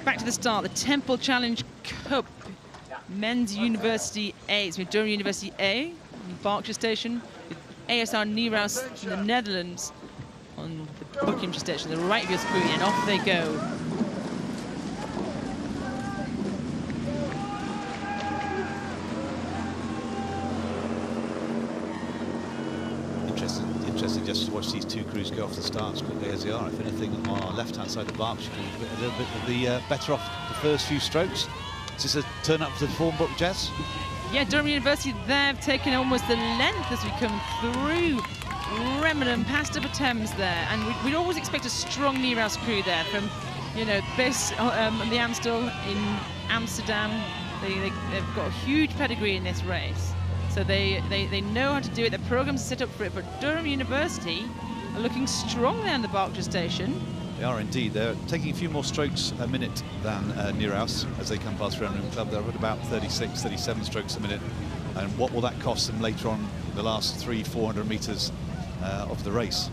back to the start, the Temple Challenge Cup, Men's University A. It's with Durham University A, in Berkshire Station, with A.S.R. Nereus from the Netherlands on the Buckinghamshire Station, the right of your screen, and off they go. Interesting just to watch these two crews go off the start as quickly as they are. If anything, on our left-hand side of Berkshire, a little bit of the better off the first few strokes. Is this a turn up for the form book, Jess? Yeah, Durham University, they've taken almost the length as we come through Remington, past Upper Thames there. And we'd always expect a strong Nereus crew there from, you know, base on the Amstel in Amsterdam. They've got a huge pedigree in this race. So they know how to do it. Their programs are set up for it. But Durham University are looking strong there in the Berkshire Station. They are indeed. They're taking a few more strokes a minute than Nereus as they come past Remington Club. They're at about 36, 37 strokes a minute. And what will that cost them later on the last 300-400 metres of the race?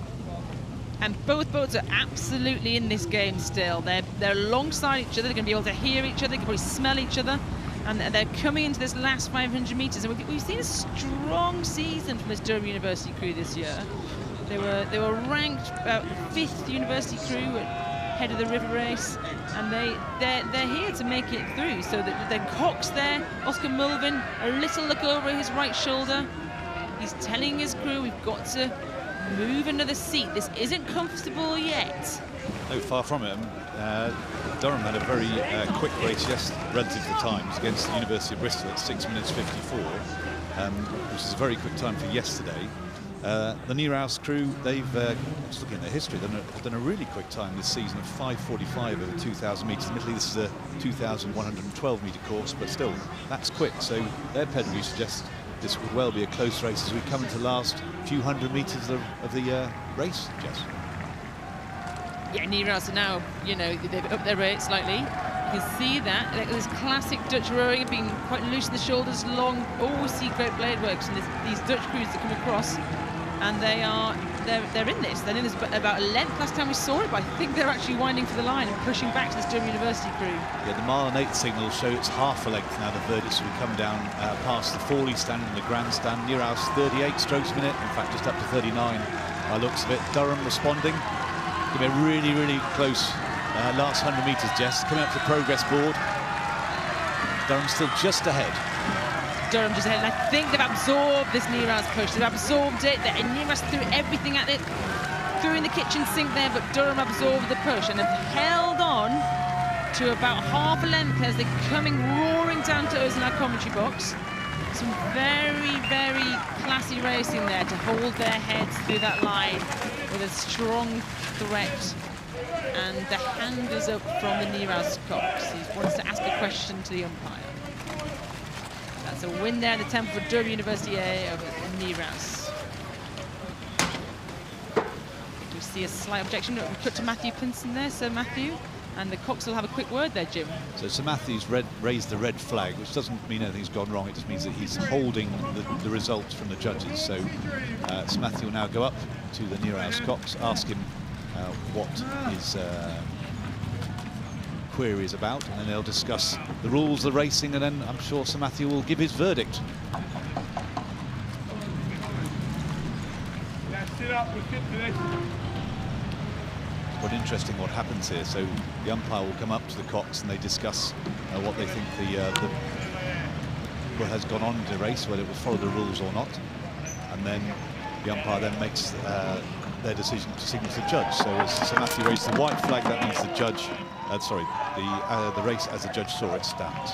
And both boats are absolutely in this game still. They're alongside each other. They're going to be able to hear each other. They can probably smell each other. And they're coming into this last 500 metres, and we've seen a strong season from this Durham University crew this year. They were ranked about 5th university crew ahead of the river race, and they're here to make it through. So that their cox there, Oscar Mulvin, a little look over his right shoulder. He's telling his crew, we've got to move another seat. This isn't comfortable yet. No, far from it. Durham had a very quick race relative to the times against the University of Bristol at 6 minutes 54, which is a very quick time for yesterday. The Nereus crew, they've, just looking at their history, they've done a really quick time this season of 5:45 over 2,000 metres. Admittedly, this is a 2,112 metre course, but still, that's quick. So their pedigree suggests this could well be a close race as we come into the last few hundred metres of the race, Jess. Yeah, Nereus are now, you know, they've upped their rate slightly. You can see that. This classic Dutch rowing, being quite loose in the shoulders, long, always see great blade works, and these Dutch crews that come across, and they're in this. They're in this about a length last time we saw it, but I think they're actually winding for the line and pushing back to this Durham University crew. Yeah, the mile and 8 signal will show it's half a length now, the verdict, as we come down past the Forley stand and the grandstand. Nereus 38 strokes a minute, in fact just up to 39 by looks of it. Durham responding. Going to be really, really close last 100 metres, Jess. Coming up to the progress board. Durham still just ahead. Durham just ahead, and I think they've absorbed this Nereus push. They've absorbed it. Nereus threw everything at it, threw in the kitchen sink there, but Durham absorbed the push and have held on to about half a length as they're coming roaring down to us in our commentary box. Some very, very classy racing there to hold their heads through that line with a strong threat. And the hand is up from the Nereus cox. He wants to ask a question to the umpire. That's a win there in the temple for Durham University A over Nereus. We see a slight objection. We put to Matthew Pinson there, Sir Matthew. And the cox will have a quick word there, Jim. So Sir Matthew's raised the red flag, which doesn't mean anything's gone wrong. It just means that he's holding the results from the judges. So Sir Matthew will now go up to the Nereus cox, ask him what his query is about, and then they'll discuss the rules of the racing, and then I'm sure Sir Matthew will give his verdict. Quite interesting what happens here. So the umpire will come up to the cox and they discuss what they think what has gone on in the race, whether it will follow the rules or not, and then the umpire then makes their decision to signal to the judge. So as Sir Matthew raised the white flag, that means the judge, the race as the judge saw it stands.